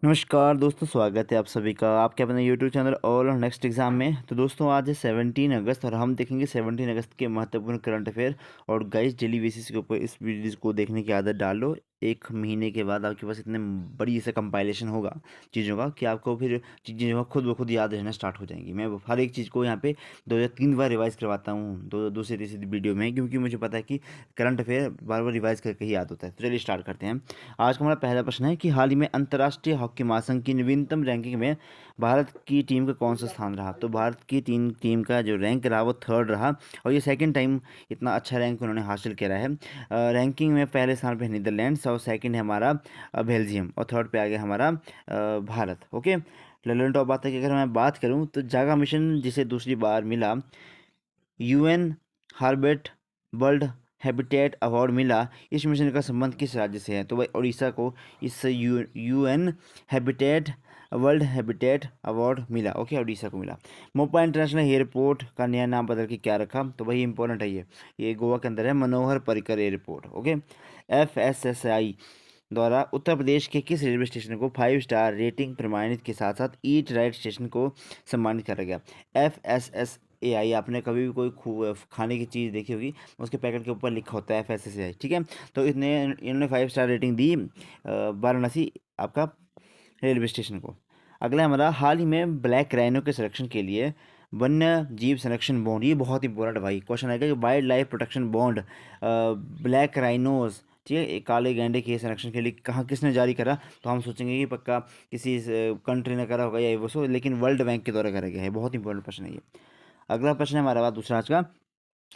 नमस्कार दोस्तों, स्वागत है आप सभी का आपके अपने यूट्यूब चैनल ऑल और नेक्स्ट एग्जाम में। तो दोस्तों आज है 17 अगस्त और हम देखेंगे 17 अगस्त के महत्वपूर्ण करंट अफेयर। और गाइस डेली बेसिस के ऊपर इस वीडियोज़ को देखने की आदत डाल लो। एक महीने के बाद आपके पास इतने बड़ी से कंपाइलेशन होगा चीज़ों का कि आपको फिर चीज़ें जो है खुद ब खुद याद रहना स्टार्ट हो जाएंगी। मैं हर एक चीज़ को यहाँ पे 2 या 3 बार रिवाइज़ करवाता हूँ दूसरी तीसरी वीडियो में, क्योंकि मुझे पता है कि करंट अफेयर बार बार रिवाइज़ करके ही याद होता है। तो चलिए स्टार्ट करते हैं। आज का हमारा पहला प्रश्न है कि हाल ही में अंतर्राष्ट्रीय हॉकी महासंघ की नवीनतम रैंकिंग में भारत की टीम का कौन सा स्थान रहा। तो भारत की टीम का जो रैंक रहा वो थर्ड रहा, और ये सेकंड टाइम इतना अच्छा रैंक उन्होंने हासिल करा है। रैंकिंग में पहले स्थान पे है नीदरलैंड्स, और सेकंड है हमारा बेल्जियम, और थर्ड पे आ गया हमारा भारत। ओके, लेवल टॉप बात है कि अगर मैं बात करूं तो जागा मिशन जिसे दूसरी बार मिला यूएन हार्बेट वर्ल्ड हैबिटेट अवार्ड मिला, इस मिशन का संबंध किस राज्य से है। तो भाई उड़ीसा को इस UN habitat world habitat award मिला। ओके, उड़ीसा को मिला। मोपा इंटरनेशनल एयरपोर्ट का नया नाम बदल के क्या रखा। तो भाई इंपॉर्टेंट है ये गोवा के अंदर है, Manohar Parrikar airport. Okay, FSSI द्वारा उत्तर प्रदेश के किस रेलवे स्टेशन को 5 स्टार रेटिंग प्रमाणित के साथ साथ ईट राइट स्टेशन को सम्मानित करा गया। FSSAI, आपने कभी भी कोई खाने की चीज़ देखी होगी, उसके पैकेट के ऊपर लिखा होता है FSSAI, ठीक है। तो इन्होंने 5 स्टार रेटिंग दी वाराणसी आपका रेलवे स्टेशन को। अगला हमारा, हाल ही में ब्लैक राइनो के संरक्षण के लिए वन्य जीव संरक्षण बॉन्ड, ये बहुत इंपॉर्टेंट भाई क्वेश्चन आएगा कि wild life protection bond black rhinos, ठीक है, एक काले गैंडे के संरक्षण के लिए कहाँ किसने जारी करा। तो हम सोचेंगे कि पक्का किसी कंट्री ने करा होगा या वो सो, लेकिन वर्ल्ड बैंक के द्वारा करा गया है। बहुत इंपॉर्टेंट प्रश्न है ये। अगला प्रश्न है हमारा बात दूसरा आज का।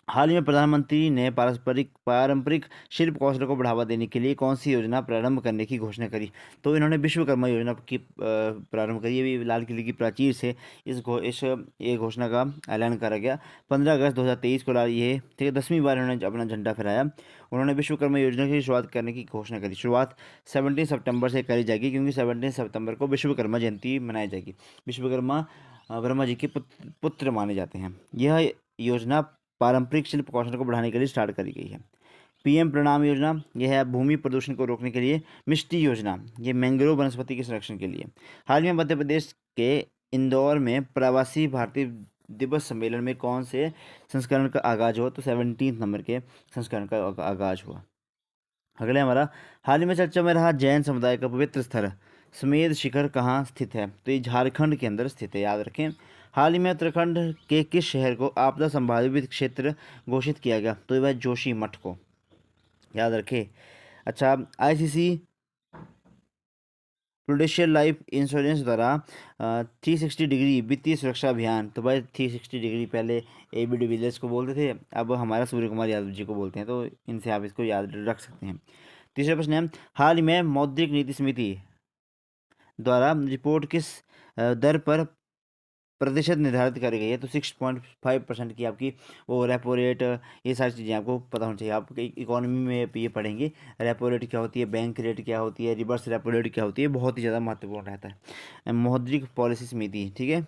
हाल ही में प्रधानमंत्री ने पारंपरिक पारंपरिक शिल्प कौशल को बढ़ावा देने के लिए कौन सी योजना प्रारंभ करने की घोषणा करी। तो इन्होंने विश्वकर्मा योजना की प्रारंभ करी। ये भी लाल किले की प्राचीर से इस ये घोषणा का ऐलान करा गया 15 अगस्त 2023 को। ये ठीक है, 10वीं बार इन्होंने अपना झंडा फहराया। उन्होंने विश्वकर्मा योजना की शुरुआत करने की घोषणा करी। शुरुआत 17 सितंबर से करी जाएगी, क्योंकि 17 सितंबर को विश्वकर्मा जयंती मनाई जाएगी। विश्वकर्मा ब्रह्मा जी के पुत्र माने जाते हैं। यह योजना पारंपरिक शिल्प कौशल को बढ़ाने के लिए स्टार्ट करी गई है। पीएम प्रणाम योजना, यह है भूमि प्रदूषण को रोकने के लिए। मिष्टी योजना, ये मैंग्रोव वनस्पति के संरक्षण के लिए। हाल ही में मध्य प्रदेश के इंदौर में प्रवासी भारतीय दिवस सम्मेलन में कौन से संस्करण का आगाज हुआ। तो 17 नंबर के संस्करण का आगाज हुआ। अगले हमारा, हाल ही में चर्चा में रहा जैन समुदाय का पवित्र स्थल समेध शिखर कहाँ स्थित है। तो ये झारखंड के अंदर स्थित है, याद रखें। हाल ही में उत्तराखंड के किस शहर को आपदा संभावित क्षेत्र घोषित किया गया। तो ये भाई जोशी मठ को, याद रखें। अच्छा, आईसीसी प्रूडेंशियल लाइफ इंश्योरेंस द्वारा 360 डिग्री वित्तीय सुरक्षा अभियान। तो भाई 360 डिग्री पहले AB डिविलियर्स को बोलते थे, अब हमारा सूर्य कुमार यादव जी को बोलते हैं, तो इनसे आप इसको याद रख सकते हैं। तीसरा प्रश्न है, हाल ही में मौद्रिक नीति समिति द्वारा रिपोर्ट किस दर पर प्रतिशत निर्धारित करी गई है। तो 6.5% की आपकी वो रेपो रेट, ये सारी चीज़ें आपको पता होनी चाहिए। आप इकोनॉमी में ये पढ़ेंगे, रेपो रेट क्या होती है, बैंक रेट क्या होती है, रिवर्स रेपो रेट क्या होती है, बहुत ही ज़्यादा महत्वपूर्ण रहता है। मौद्रिक पॉलिसी समिति, ठीक है।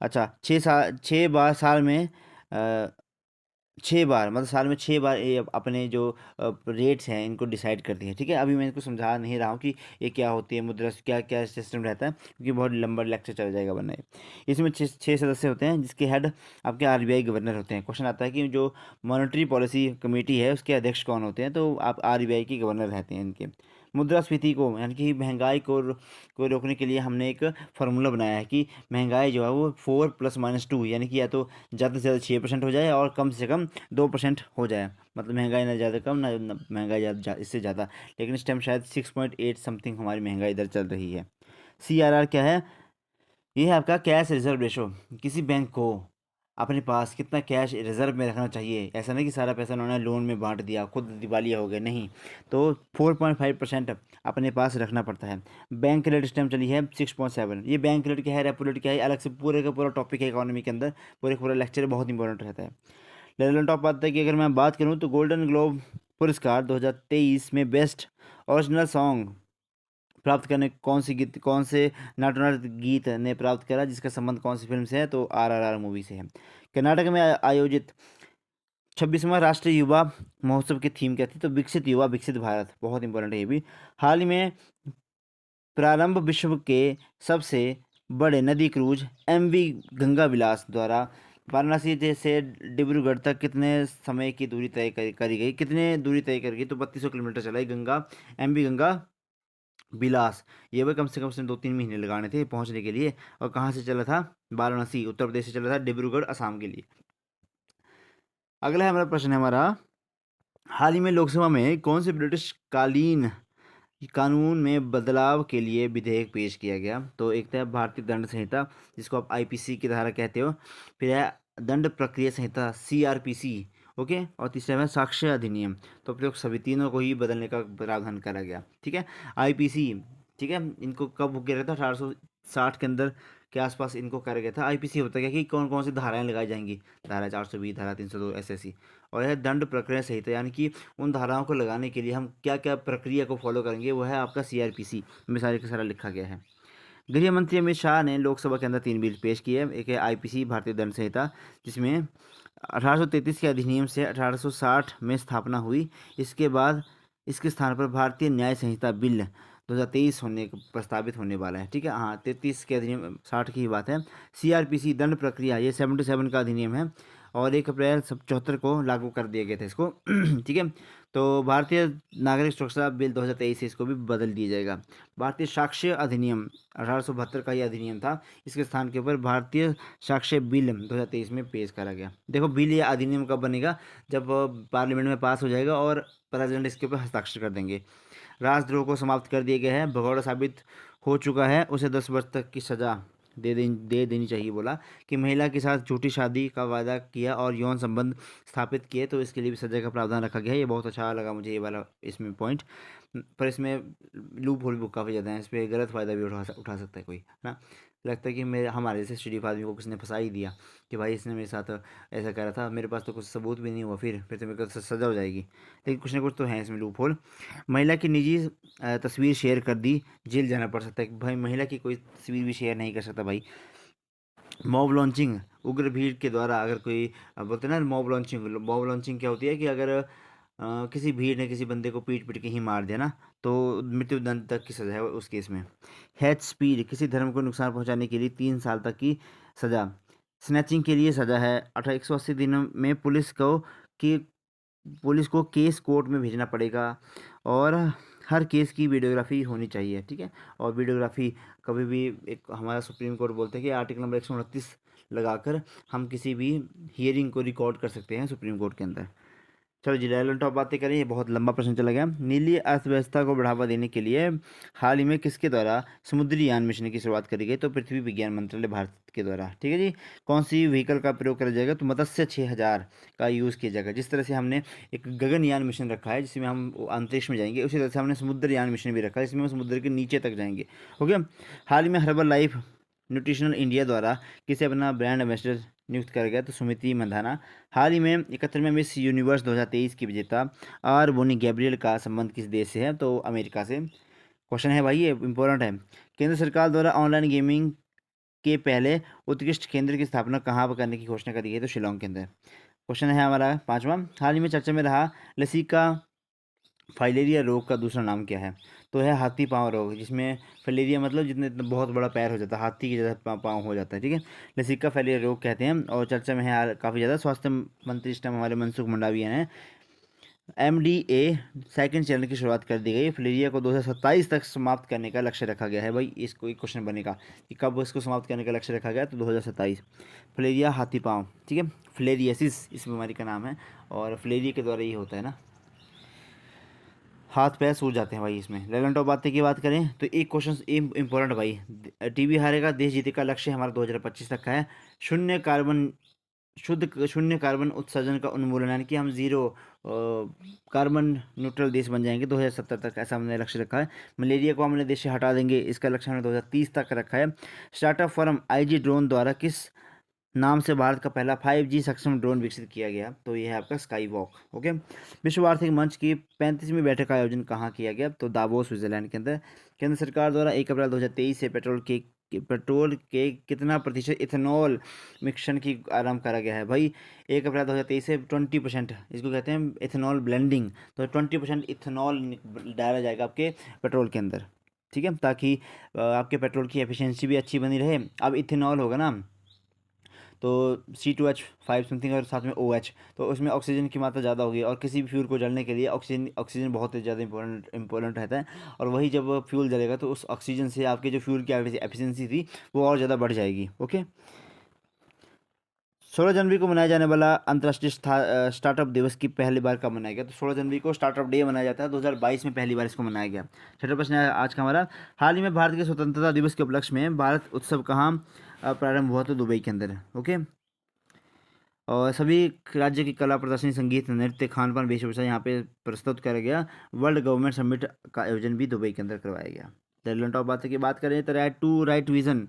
अच्छा, 6 बार साल में 6 बार, मतलब साल में 6 बार ये अपने जो रेट्स हैं इनको डिसाइड करती है, ठीक है। अभी मैं इनको समझा नहीं रहा हूँ कि ये क्या होती है, मुद्रा क्या क्या सिस्टम रहता है, क्योंकि बहुत लंबा लेक्चर चल जाएगा वरना ये। इसमें छः सदस्य होते हैं, जिसके हेड आपके RBI गवर्नर होते हैं। क्वेश्चन आता है कि जो मॉनेटरी पॉलिसी कमेटी है उसके अध्यक्ष कौन होते हैं। तो आप RBI के गवर्नर रहते हैं इनके। मुद्रास्फीति को, यानी कि महंगाई को रोकने के लिए हमने एक फार्मूला बनाया है कि महंगाई जो है वो 4 + -2, यानी कि या तो ज़्यादा से ज़्यादा 6% हो जाए और कम से कम 2% हो जाए। मतलब महंगाई ना ज़्यादा कम ना महंगाई इससे ज़्यादा। लेकिन इस टाइम शायद 6.8 समथिंग हमारी महंगाई इधर चल रही है। CRR क्या है, ये है आपका कैश रिजर्व रेशो। किसी बैंक को अपने पास कितना कैश रिजर्व में रखना चाहिए। ऐसा नहीं कि सारा पैसा उन्होंने लोन में बांट दिया, खुद दिवालिया हो गए, नहीं। तो 4.5% अपने पास रखना पड़ता है। बैंक रेट इस टाइम चली है 6.7। ये बैंक रेट क्या है, रेपो रेट क्या है, अलग से पूरे का पूरा टॉपिक है इकोनॉमी के अंदर, पूरे का पूरा लेक्चर बहुत इंपॉर्टेंट रहता है। लेवल टॉप आता है कि अगर मैं बात करूँ तो गोल्डन ग्लोब पुरस्कार 2023 में बेस्ट ओरिजिनल सॉन्ग प्राप्त करने कौन से नाटो गीत ने प्राप्त करा, जिसका संबंध कौन सी फिल्म से है। तो RRR मूवी से है। कर्नाटक में आयोजित 26वां राष्ट्रीय युवा महोत्सव की थीम क्या थी। तो विकसित युवा विकसित भारत, बहुत इंपॉर्टेंट है ये भी। हाल ही में प्रारंभ विश्व के सबसे बड़े नदी क्रूज MV गंगा विलास द्वारा वाराणसी से डिब्रूगढ़ तक कितने समय की दूरी तय करी गई, कितने दूरी तय करी गई? तो 3200 किलोमीटर चलाई गंगा MV गंगा बिलास। ये भी कम से कम उसने 2-3 महीने लगाने थे पहुंचने के लिए। और कहाँ से चला था? वाराणसी उत्तर प्रदेश से चला था डिब्रूगढ़ असम के लिए। अगला है हमारा प्रश्न है हमारा, हाल ही में लोकसभा में कौन से ब्रिटिश कालीन कानून में बदलाव के लिए विधेयक पेश किया गया? तो एक तो है भारतीय दंड संहिता, जिसको आप IPC की धारा कहते हो। फिर है दंड प्रक्रिया संहिता CRPC, ओके। और तीसरा है साक्ष्य अधिनियम। तो प्रयोग सभी तीनों को ही बदलने का प्रावधान करा गया, ठीक है। IPC, ठीक है, इनको कब किया गया था? 1860 के अंदर के आसपास इनको करा गया था। IPC होता है कि कौन कौन सी धाराएं लगाई जाएंगी, धारा 420, धारा 302, ऐसी। और यह दंड प्रक्रिया संहिता, यानी कि उन धाराओं को लगाने के लिए हम क्या क्या प्रक्रिया को फॉलो करेंगे, वो है आपका CRPC में सारे का सारा लिखा गया है। गृह मंत्री अमित शाह ने लोकसभा के अंदर 3 बिल पेश किए। एक है IPC भारतीय दंड संहिता, जिसमें 1833 के अधिनियम से 1860 में स्थापना हुई। इसके बाद इसके स्थान पर भारतीय न्याय संहिता बिल 2023 प्रस्तावित होने वाला है, ठीक है। हाँ, 33 के अधिनियम 60 की ही बात है। CRPC दंड प्रक्रिया, ये 77 का अधिनियम है और 1 अप्रैल 74 को लागू कर दिया गया था इसको ठीक है। तो भारतीय नागरिक सुरक्षा बिल 2023 से इसको भी बदल दिया जाएगा। भारतीय साक्ष्य अधिनियम 1872 का ये अधिनियम था, इसके स्थान के ऊपर भारतीय साक्ष्य बिल 2023 में पेश करा गया। देखो, बिल या अधिनियम कब बनेगा? जब पार्लियामेंट में पास हो जाएगा और प्रेसिडेंट इसके ऊपर हस्ताक्षर कर देंगे। राजद्रोह को समाप्त कर दिया गया है। भगोड़ा साबित हो चुका है, उसे 10 वर्ष तक की सजा दे देनी चाहिए। बोला कि महिला के साथ झूठी शादी का वादा किया और यौन संबंध स्थापित किए तो इसके लिए भी सजा का प्रावधान रखा गया है। ये बहुत अच्छा लगा मुझे ये वाला इसमें पॉइंट। पर इसमें लूप होल भी काफ़ी ज़्यादा है, इस पर गलत फ़ायदा भी उठा सकता है कोई, है ना। लगता है कि मेरे हमारे जैसे शरीफ आदमी को किसी ने फंसा ही दिया कि भाई इसने मेरे साथ ऐसा करा था, मेरे पास तो कुछ सबूत भी नहीं हुआ, फिर तो मेरे को सजा हो जाएगी। लेकिन कुछ ना कुछ तो है इसमें लूप होल। महिला की निजी तस्वीर शेयर कर दी, जेल जाना पड़ सकता है। भाई महिला की कोई तस्वीर भी शेयर नहीं कर सकता भाई। मॉब लॉन्चिंग, उग्र भीड़ के द्वारा अगर कोई बोलते हैं ना मॉब लॉन्चिंग क्या होती है कि अगर किसी भीड़ ने किसी बंदे को पीट पीट के ही मार दिया ना, तो मृत्यु दंड तक की सजा है उस केस में। हेट स्पीड, किसी धर्म को नुकसान पहुंचाने के लिए 3 साल तक की सजा। स्नैचिंग के लिए सजा है 180 दिनों में पुलिस को केस कोर्ट में भेजना पड़ेगा। और हर केस की वीडियोग्राफी होनी चाहिए, ठीक है। और वीडियोग्राफी कभी भी, एक हमारा सुप्रीम कोर्ट बोलते हैं कि आर्टिकल नंबर 129 लगाकर हम किसी भी हियरिंग को रिकॉर्ड कर सकते हैं सुप्रीम कोर्ट के अंदर। चलो जी, रेलेवेंट टॉप बातें करें। ये बहुत लंबा प्रश्न चला गया। नीली अर्थव्यवस्था को बढ़ावा देने के लिए हाल ही में किसके द्वारा समुद्री यान मिशन की शुरुआत करी गई? तो पृथ्वी विज्ञान मंत्रालय भारत के द्वारा, ठीक है जी। कौन सी व्हीकल का प्रयोग करा जाएगा? तो मत्स्य 6000 का यूज़ किया जाएगा। जिस तरह से हमने एक गगनयान मिशन रखा है जिसमें हम अंतरिक्ष में जाएंगे, उसी तरह से हमने समुद्रयान मिशन भी रखा है जिसमें हम समुद्र के नीचे तक जाएंगे, ओके। हाल ही में हर्बल लाइफ न्यूट्रिशनल इंडिया द्वारा किसे अपना ब्रांड एम्बेसडर नियुक्त कर गया? तो सुमिति मंधाना। हाल ही में 71वें मिस यूनिवर्स 2023 की विजेता बोनी गैब्रियल का संबंध किस देश से है? तो अमेरिका से। क्वेश्चन है भाई, ये इंपॉर्टेंट है। केंद्र सरकार द्वारा ऑनलाइन गेमिंग के पहले उत्कृष्ट केंद्र की स्थापना कहाँ पर करने की घोषणा करी गई? तो शिलोंग के अंदर। क्वेश्चन है हमारा 5वां, हाल ही में चर्चा में रहा लसिका फाइलेरिया रोग का दूसरा नाम क्या है? तो है हाथी पाँव रोग, जिसमें फाइलेरिया मतलब जितने इतना बहुत बड़ा पैर हो जाता है, हाथी की जैसा पाँव हो जाता है, ठीक है। लसिका फाइलेरिया रोग कहते हैं और चर्चा में है काफ़ी ज़्यादा। स्वास्थ्य मंत्री इस टाइम हमारे मनसुख मंडाविया हैं। MDA सेकंड चरण की शुरुआत कर दी गई। फाइलेरिया को 2027 तक समाप्त करने का लक्ष्य रखा गया है। भाई इसको एक क्वेश्चन बनेगा कि कब इसको समाप्त करने का लक्ष्य रखा गया? तो 2027। फाइलेरिया हाथी पाँव, ठीक है। फिलेरियासिस इस बीमारी का नाम है और फाइलेरिया के द्वारा ये होता है ना, हाथ पैर सूज जाते हैं भाई इसमें। लेवल टॉप बातें की बात करें तो एक क्वेश्चन इंपॉर्टेंट भाई, टीबी हारेगा देश जीतेगा लक्ष्य हमारा 2025 तक का है। शून्य कार्बन शून्य कार्बन उत्सर्जन का उन्मूलन, यानी कि हम जीरो कार्बन न्यूट्रल देश बन जाएंगे 2070 तक, ऐसा हमने लक्ष्य रखा है। मलेरिया को हमने देश से हटा देंगे, इसका लक्ष्य हमने 2030 तक रखा है। स्टार्टअप फर्म IG ड्रोन द्वारा किस नाम से भारत का पहला 5G सक्षम ड्रोन विकसित किया गया? तो ये है आपका स्काई वॉक, ओके। विश्व आर्थिक मंच की 35वीं बैठक का आयोजन कहाँ किया गया? तो दावोस स्विट्जरलैंड के अंदर। केंद्र सरकार द्वारा 1 अप्रैल 2023 से पेट्रोल के कितना प्रतिशत इथेनॉल मिश्रण की आरंभ करा गया है? भाई 1 अप्रैल 2023 से 20%, इसको कहते हैं इथेनॉल ब्लेंडिंग। तो 20% इथेनॉल डाला जाएगा आपके पेट्रोल के अंदर। ठीक है, ताकि आपके पेट्रोल की एफिशिएंसी भी अच्छी बनी रहे। अब इथेनॉल होगा ना, तो C2H5 समथिंग और साथ में OH, तो उसमें ऑक्सीजन की मात्रा ज़्यादा होगी, और किसी भी फ्यूल को जलने के लिए ऑक्सीजन बहुत ही ज़्यादा इंपॉर्टेंट रहता है। और वही जब फ्यूल जलेगा तो उस ऑक्सीजन से आपके जो फ्यूल की एफिशिएंसी थी वो और ज़्यादा बढ़ जाएगी। ओके। 16 जनवरी को मनाया जाने वाला अंतर्राष्ट्रीय स्टार्टअप दिवस की पहली बार कब मनाया गया? तो 16 जनवरी को स्टार्टअप डे मनाया जाता है, 2022 में पहली बार इसको मनाया गया। छठा प्रश्न है आज का हमारा, हाल ही में भारत के स्वतंत्रता दिवस के उपलक्ष्य में भारत उत्सव कहाँ प्रारंभ हुआ? तो दुबई के अंदर। ओके। और सभी राज्य की कला प्रदर्शनी, संगीत, नृत्य, खान पान, वेशभूषा यहाँ पे प्रस्तुत किया गया। वर्ल्ड गवर्नमेंट समिट का आयोजन भी दुबई के अंदर करवाया गया। टैलेंट ऑफ बात की बात करें तो राइट विजन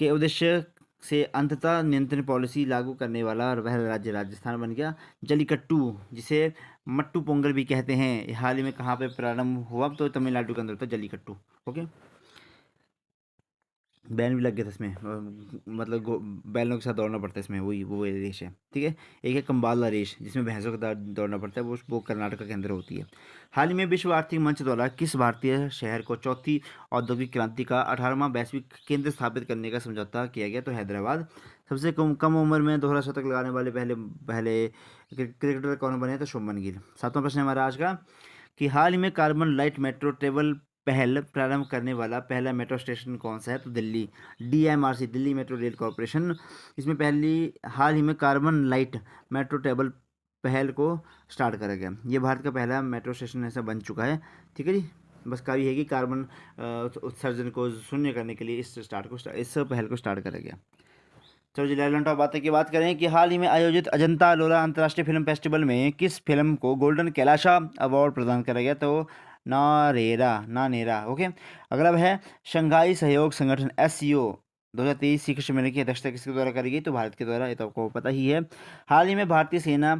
के उद्देश्य से अंततः नियंत्रण पॉलिसी लागू करने वाला और वह राज्य राजस्थान बन गया। जलीकट्टू, जिसे मट्टू पोंगल भी कहते हैं, हाल ही में कहाँ पे प्रारंभ हुआ? तो तमिलनाडु के अंदर था जलीकट्टू। ओके। बैन भी लग गया था इसमें, मतलब बैलों के साथ दौड़ना पड़ता है इसमें, वही वो रेस है। ठीक है। एक है कंबाला रेस, जिसमें भैंसों के साथ दौड़ना पड़ता है, वो कर्नाटक के अंदर होती है। हाल ही में विश्व आर्थिक मंच द्वारा किस भारतीय शहर को चौथी औद्योगिक क्रांति का 18वां वैश्विक केंद्र स्थापित करने का समझौता किया गया? तो हैदराबाद। सबसे कम कम उम्र में दोहरा शतक लगाने वाले पहले पहले क्रिकेटर कौन बने? तो शुभमन गिल। सातवां प्रश्न है हमारा आज का, कि हाल ही में कार्बन लाइट मेट्रो ट्रेवल पहल प्रारंभ करने वाला पहला मेट्रो स्टेशन कौन सा है? तो Delhi. DMRC, Delhi metro rail corporation, इसमें हाल ही में कार्बन लाइट मेट्रो ट्रेवल पहल को स्टार्ट करा गया। ये भारत का पहला मेट्रो स्टेशन ऐसा बन चुका है। ठीक है जी। बस कार्य है कि कार्बन उत्सर्जन को शून्य करने के लिए इस पहल को स्टार्ट करा गया। चलो जी, लेवल टॉप बातें की बात करें कि हाल ही में आयोजित अजंता अलोरा अंतर्राष्ट्रीय फिल्म फेस्टिवल में किस फिल्म को गोल्डन कैलाशा अवार्ड प्रदान करा गया? तो नानेरा। ओके। अगला है शंघाई सहयोग संगठन SCO 2023 शिखर सम्मेलन की अध्यक्षता किसके द्वारा करी गई? तो भारत के द्वारा, ये तो आपको पता ही है। हाल ही में भारतीय सेना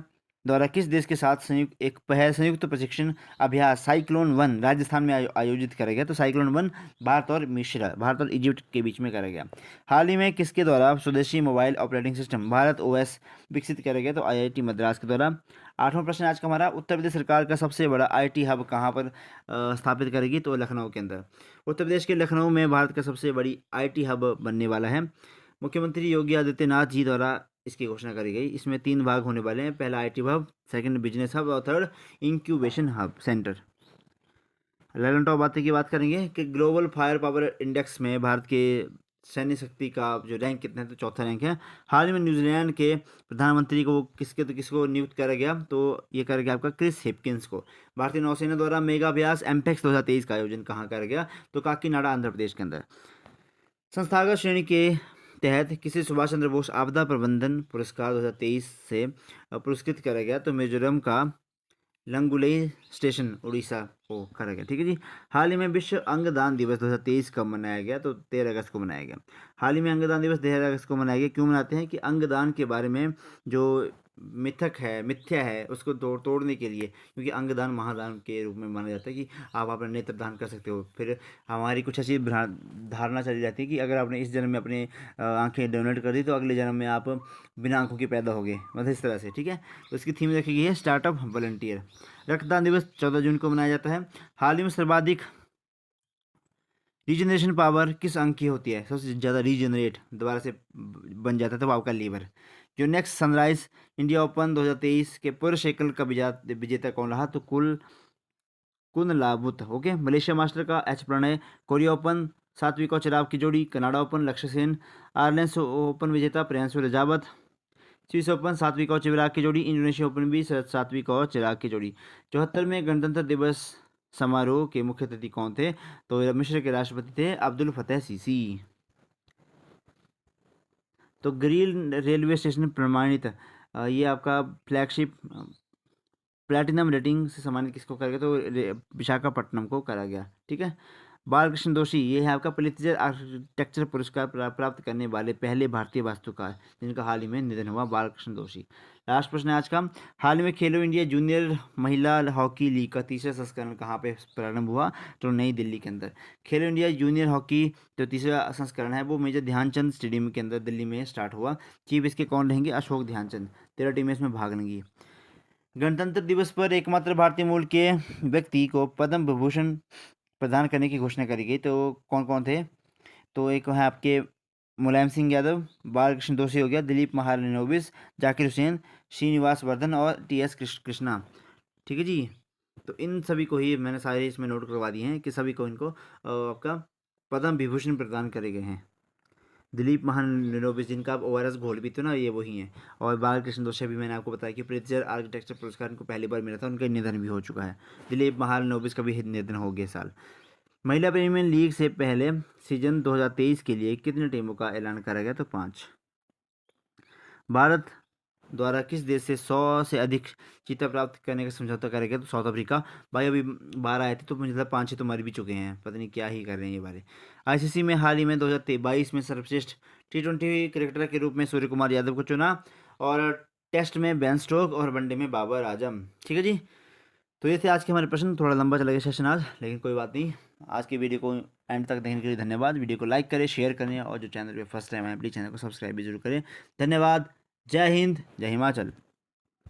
द्वारा किस देश के साथ संयुक्त प्रशिक्षण अभ्यास साइक्लोन 1 राजस्थान में आयोजित करा गया? तो साइक्लोन 1 भारत और इजिप्ट के बीच में करा गया। हाल ही में किसके द्वारा स्वदेशी mobile operating system Bharat OS विकसित किया गया? तो IIT मद्रास के द्वारा। आठवां प्रश्न आज का हमारा, उत्तर प्रदेश सरकार का सबसे बड़ा IT हब कहाँ पर स्थापित करेगी? तो लखनऊ के अंदर। उत्तर प्रदेश के लखनऊ में भारत का सबसे बड़ी IT हब बनने वाला है। मुख्यमंत्री योगी आदित्यनाथ जी द्वारा इसकी घोषणा करी गई। इसमें 3 भाग होने वाले हैं, पहला IT hub, second business hub और third incubation hub centre. 11 top बातें की बात करेंगे कि ग्लोबल फायर पावर इंडेक्स में भारत के सैन्य शक्ति का जो रैंक कितना है? तो चौथा रैंक है। हाल ही में न्यूजीलैंड के प्रधानमंत्री को किसको नियुक्त करा गया? तो ये करा गया आपका क्रिस हिपकिंस को। भारतीय नौसेना द्वारा मेगा अभ्यास एमपेक्स 2023 का आयोजन कहाँ करा गया? तो काकीनाडा आंध्र प्रदेश के अंदर। संस्थागत श्रेणी के तहत किसे सुभाष चंद्र बोस आपदा प्रबंधन पुरस्कार 2023 से पुरस्कृत करा गया? तो मिजोरम का लंगुलेई स्टेशन उड़ीसा को करा गया। ठीक है जी। हाल ही में विश्व अंगदान दिवस 2023 कब मनाया गया? तो 13 अगस्त को मनाया गया। हाल ही में अंगदान दिवस 13 अगस्त को मनाया गया। क्यों मनाते हैं? कि अंगदान के बारे में जो मिथ्या है उसको तोड़ने के लिए, क्योंकि अंगदान महादान के रूप में माना जाता है कि आप अपना नेत्र दान कर सकते हो। फिर हमारी कुछ ऐसी धारणा चली जाती है कि अगर आपने इस जन्म में अपने आंखें डोनेट कर दी तो अगले जन्म में आप बिना आंखों के पैदा हो गए, मतलब इस तरह से। ठीक है। तो इसकी थीम रखी गई है स्टार्टअप वॉलंटियर। रक्तदान दिवस 14 जून को मनाया जाता है। हाल ही में सर्वाधिक रीजनरेशन पावर किस अंग की होती है? सबसे ज़्यादा रीजनरेट दोबारा से बन जाता है तो वो आपका लीवर। जो नेक्स्ट सनराइज इंडिया ओपन 2023 के पुरुष एकल का विजेता कौन रहा? तो कुनलाबुत। ओके। मलेशिया मास्टर का प्रणय। कोरिया ओपन सात्विक और चिराग की जोड़ी। कनाडा ओपन लक्ष्य सेन। आयरलैंड ओपन विजेता प्रियांशु रजावत। स्विस ओपन सात्विक और चिराग की जोड़ी। इंडोनेशिया ओपन भी सात्विक और चिराग की जोड़ी। 74वें गणतंत्र दिवस समारोह के मुख्य अतिथि कौन थे? तो मिस्र के राष्ट्रपति थे अब्दुल फतेह सीसी। तो ग्रील रेलवे स्टेशन प्रमाणित, ये आपका फ्लैगशिप प्लैटिनम रेटिंग से सम्मानित किसको करा गया? तो विशाखापट्टनम को करा गया। ठीक है। बालकृष्ण दोषी, ये है आपका प्लित्जर आर्किटेक्चर पुरस्कार प्राप्त करने वाले पहले भारतीय वास्तुकार, जिनका हाल ही में निधन हुआ, बालकृष्ण दोषी। लास्ट प्रश्न है आज का, हाल ही में खेलो इंडिया जूनियर महिला हॉकी लीग का तीसरा संस्करण कहाँ पे प्रारंभ हुआ? तो नई दिल्ली के अंदर। खेलो इंडिया जूनियर हॉकी जो तीसरा संस्करण है वो मेजर ध्यानचंद स्टेडियम के अंदर दिल्ली में स्टार्ट हुआ। चीफ इसके कौन रहेंगे? अशोक ध्यानचंद। 13 टीमें इसमें भाग लेंगी। गणतंत्र दिवस पर एकमात्र भारतीय मूल के व्यक्ति को पद्म विभूषण प्रदान करने की घोषणा करी गई। तो कौन कौन थे? तो एक है आपके मुलायम सिंह यादव, बालकृष्ण दोषी हो गया, दिलीप महालनोबिस, जाकिर हुसैन, श्रीनिवास वर्धन और टी एस कृष्णा। ठीक है जी। तो इन सभी को ही मैंने सारे इसमें नोट करवा दिए हैं कि सभी को इनको आपका पद्म विभूषण प्रदान करे गए हैं। दिलीप महालनोबिस जिनका आप ORS घोल भी थे ना, ये वही हैं। और बालकृष्ण दोषी भी मैंने आपको बताया कि प्रित्जर आर्किटेक्चर पुरस्कार इनको पहली बार मिला था, उनका निधन भी हो चुका है। दिलीप महालनोबिस का भी निधन हो गया साल। महिला प्रीमियर लीग से पहले सीजन 2023 के लिए कितने टीमों का ऐलान करा गया? तो 5। भारत द्वारा किस देश से 100 से अधिक चीता प्राप्त करने का समझौता करा गया? तो साउथ अफ्रीका। भाई अभी 12 आए थे तो मुझे लगता है 5-6 तो मर भी चुके हैं, पता नहीं क्या ही कर रहे हैं ये बारे। ICC में हाल ही में 2022 में सर्वश्रेष्ठ T20 क्रिकेटर के रूप में सूर्य कुमार यादव को चुना, और टेस्ट में बेन स्टोक और वनडे में बाबर आजम। ठीक है जी। तो ये थे आज के हमारे प्रश्न। थोड़ा लंबा चला गया सेशन आज, लेकिन कोई बात नहीं। आज की वीडियो को एंड तक देखने के लिए धन्यवाद। वीडियो को लाइक करें, शेयर करें, और जो चैनल पे फर्स्ट टाइम है प्लीज़ चैनल को सब्सक्राइब भी जरूर करें। धन्यवाद। जय हिंद, जय हिमाचल।